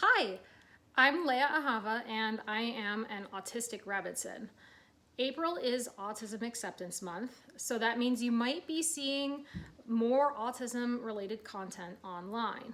Hi, I'm Leah Ahava and I am an autistic rabbitson. April is Autism Acceptance Month, so that means you might be seeing more autism related content online.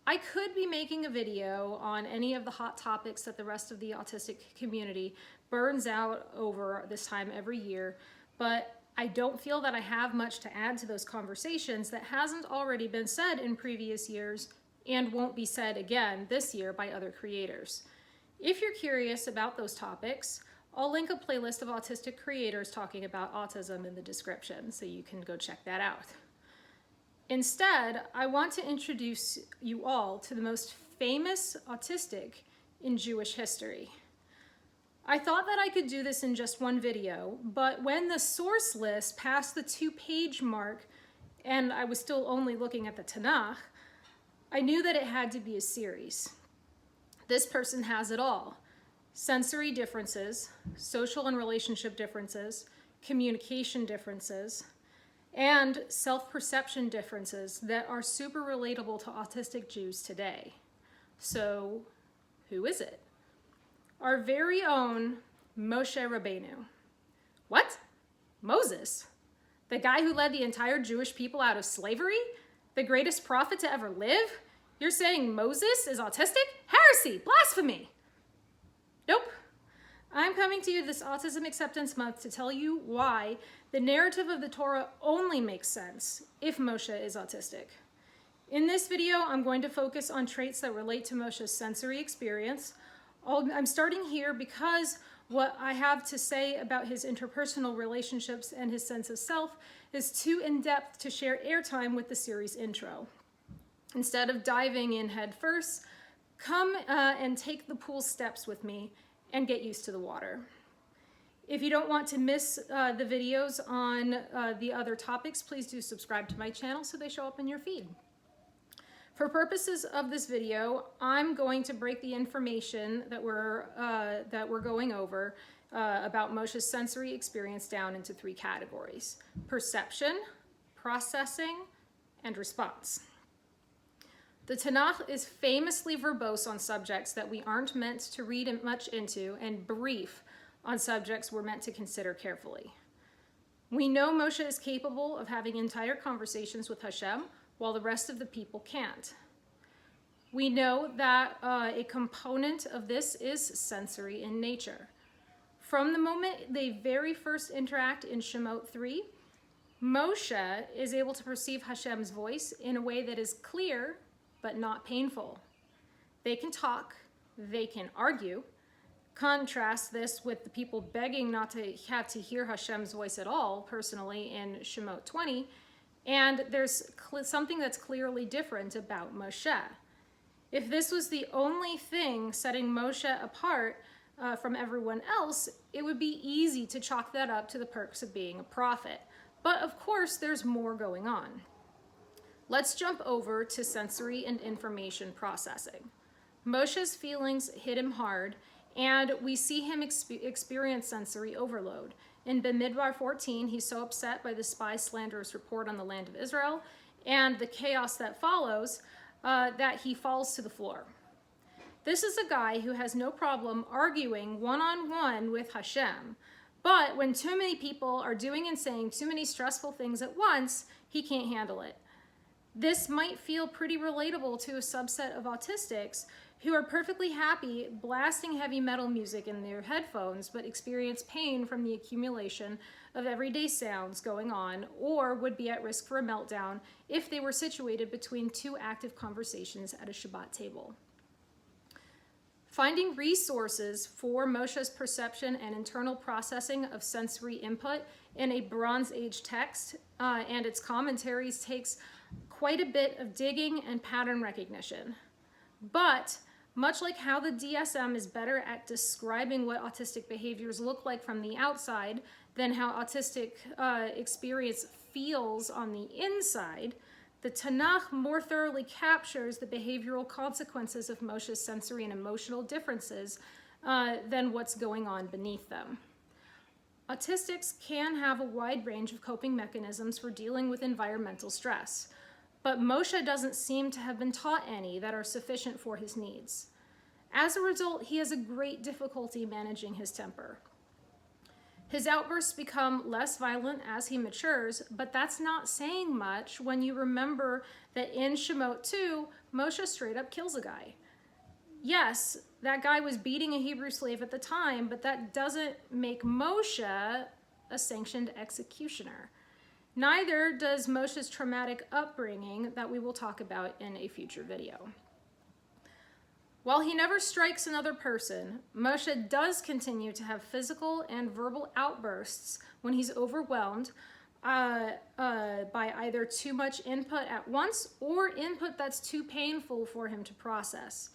I could be making a video on any of the hot topics that the rest of the autistic community burns out over this time every year, but I don't feel that I have much to add to those conversations that hasn't already been said in previous years and won't be said again this year by other creators. If you're curious about those topics, I'll link a playlist of autistic creators talking about autism in the description, so you can go check that out. Instead, I want to introduce you all to the most famous autistic in Jewish history. I thought that I could do this in just one video, but when the source list passed the 2-page mark and I was still only looking at the Tanakh, I knew that it had to be a series. This person has it all: sensory differences, social and relationship differences, communication differences, and self-perception differences that are super relatable to autistic Jews today. So, who is it? Our very own Moshe Rabbeinu. What? Moses? The guy who led the entire Jewish people out of slavery? The greatest prophet to ever live? You're saying Moses is autistic? Heresy! Blasphemy! Nope. I'm coming to you this Autism Acceptance Month to tell you why the narrative of the Torah only makes sense if Moshe is autistic. In this video, I'm going to focus on traits that relate to Moshe's sensory experience. I'm starting here because what I have to say about his interpersonal relationships and his sense of self is too in-depth to share airtime with the series intro. Instead of diving in head first, come and take the pool steps with me and get used to the water. If you don't want to miss the videos on the other topics, please do subscribe to my channel so they show up in your feed. For purposes of this video, I'm going to break the information that we're going over about Moshe's sensory experience down into 3 categories: perception, processing, and response. The Tanakh is famously verbose on subjects that we aren't meant to read much into, and brief on subjects we're meant to consider carefully. We know Moshe is capable of having entire conversations with Hashem, while the rest of the people can't. We know that a component of this is sensory in nature. From the moment they very first interact in Shemot 3, Moshe is able to perceive Hashem's voice in a way that is clear but not painful. They can talk, they can argue. Contrast this with the people begging not to have to hear Hashem's voice at all, personally, in Shemot 20, and there's something that's clearly different about Moshe. If this was the only thing setting Moshe apart from everyone else, it would be easy to chalk that up to the perks of being a prophet. But of course, there's more going on. Let's jump over to sensory and information processing. Moshe's feelings hit him hard, and we see him experience sensory overload. In Bamidbar 14, he's so upset by the spy's slanderous report on the land of Israel and the chaos that follows that he falls to the floor. This is a guy who has no problem arguing one-on-one with Hashem, but when too many people are doing and saying too many stressful things at once, he can't handle it. This might feel pretty relatable to a subset of autistics who are perfectly happy blasting heavy metal music in their headphones but experience pain from the accumulation of everyday sounds going on, or would be at risk for a meltdown if they were situated between 2 active conversations at a Shabbat table. Finding resources for Moshe's perception and internal processing of sensory input in a Bronze Age text and its commentaries takes quite a bit of digging and pattern recognition. But much like how the DSM is better at describing what autistic behaviors look like from the outside than how autistic experience feels on the inside, the Tanakh more thoroughly captures the behavioral consequences of Moshe's sensory and emotional differences than what's going on beneath them. Autistics can have a wide range of coping mechanisms for dealing with environmental stress. but Moshe doesn't seem to have been taught any that are sufficient for his needs. As a result, he has a great difficulty managing his temper. His outbursts become less violent as he matures, but that's not saying much when you remember that in Shemot 2, Moshe straight up kills a guy. Yes, that guy was beating a Hebrew slave at the time, but that doesn't make Moshe a sanctioned executioner. Neither does Moshe's traumatic upbringing that we will talk about in a future video. While he never strikes another person, Moshe does continue to have physical and verbal outbursts when he's overwhelmed by either too much input at once or input that's too painful for him to process.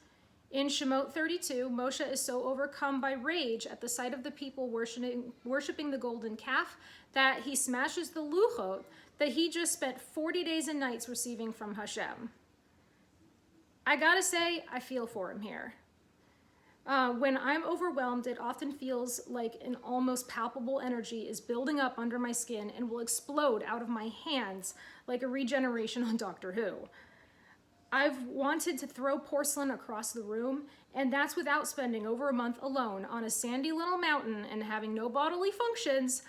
In Shemot 32, Moshe is so overcome by rage at the sight of the people worshiping the golden calf that he smashes the luchot that he just spent 40 days and nights receiving from Hashem. I gotta say, I feel for him here. When I'm overwhelmed, it often feels like an almost palpable energy is building up under my skin and will explode out of my hands like a regeneration on Doctor Who. I've wanted to throw porcelain across the room, and that's without spending over a month alone on a sandy little mountain and having no bodily functions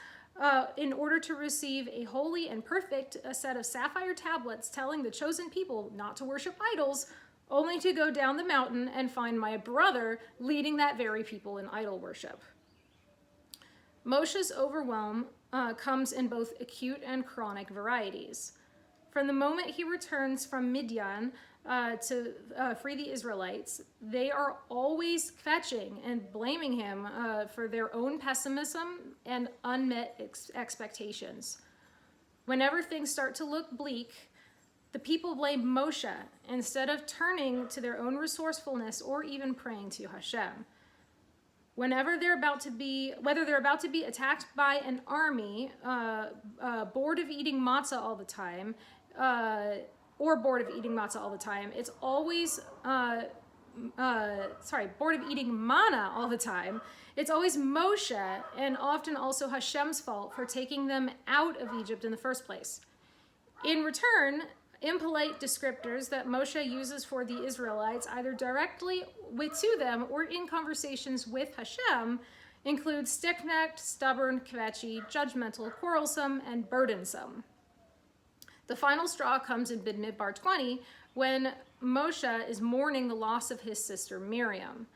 in order to receive a holy and perfect set of sapphire tablets telling the chosen people not to worship idols, only to go down the mountain and find my brother leading that very people in idol worship. Moshe's overwhelm comes in both acute and chronic varieties. From the moment he returns from Midian to free the Israelites, they are always fetching and blaming him for their own pessimism and unmet expectations. Whenever things start to look bleak, the people blame Moshe instead of turning to their own resourcefulness or even praying to Hashem. Whether they're about to be attacked by an army, bored of eating matzah all the time, it's always bored of eating manna all the time. It's always Moshe and often also Hashem's fault for taking them out of Egypt in the first place. In return, impolite descriptors that Moshe uses for the Israelites, either directly to them or in conversations with Hashem, include stiff-necked, stubborn, kvetchy, judgmental, quarrelsome, and burdensome. The final straw comes in Bidmidbar 20 when Moshe is mourning the loss of his sister Miriam.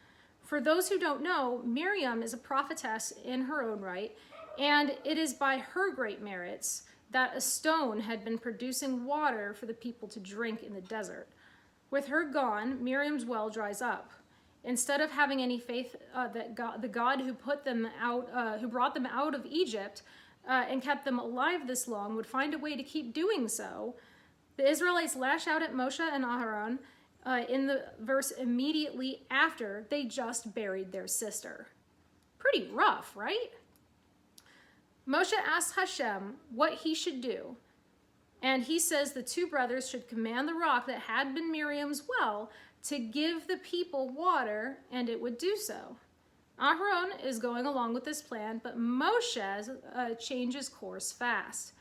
For those who don't know, Miriam is a prophetess in her own right, and it is by her great merits that a stone had been producing water for the people to drink in the desert. With her gone, Miriam's well dries up. Instead of having any faith that God, the God who put them out, who brought them out of Egypt and kept them alive this long, would find a way to keep doing so, the Israelites lash out at Moshe and Aharon in the verse immediately after they just buried their sister. Pretty rough, right? Moshe asks Hashem what he should do, and he says the two brothers should command the rock that had been Miriam's well to give the people water, and it would do so. Aharon is going along with this plan, but Moshe changes course fast.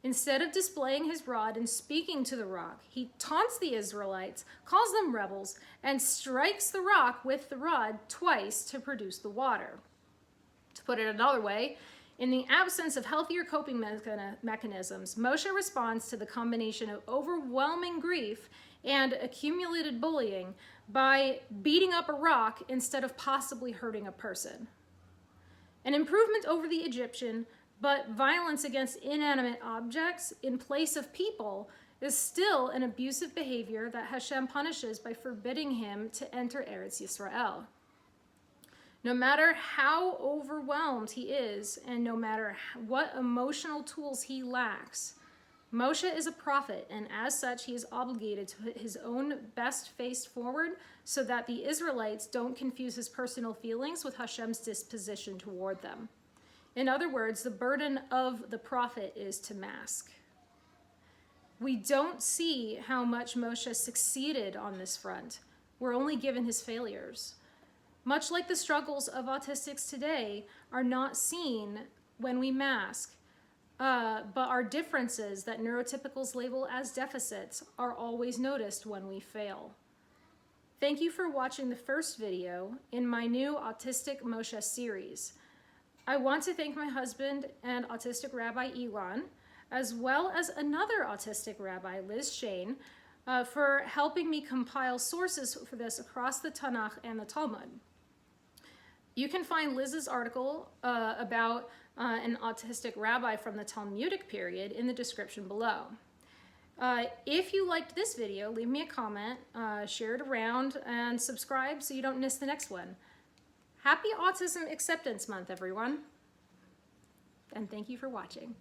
Instead of displaying his rod and speaking to the rock, he taunts the Israelites, calls them rebels, and strikes the rock with the rod twice to produce the water. To put it another way, in the absence of healthier coping mechanisms, Moshe responds to the combination of overwhelming grief and accumulated bullying by beating up a rock instead of possibly hurting a person. An improvement over the Egyptian, but violence against inanimate objects in place of people is still an abusive behavior that Hashem punishes by forbidding him to enter Eretz Yisrael. No matter how overwhelmed he is, and no matter what emotional tools he lacks, Moshe is a prophet, and as such, he is obligated to put his own best face forward so that the Israelites don't confuse his personal feelings with Hashem's disposition toward them. In other words, the burden of the prophet is to mask. We don't see how much Moshe succeeded on this front. We're only given his failures. Much like the struggles of autistics today are not seen when we mask. but our differences that neurotypicals label as deficits are always noticed when we fail. Thank you for watching the first video in my new Autistic Moshe series. I want to thank my husband and autistic rabbi Elon, as well as another autistic rabbi, Liz Shane, for helping me compile sources for this across the Tanakh and the Talmud. You can find Liz's article about an autistic rabbi from the Talmudic period in the description below. If you liked this video, leave me a comment, share it around, and subscribe so you don't miss the next one. Happy Autism Acceptance Month, everyone. And thank you for watching.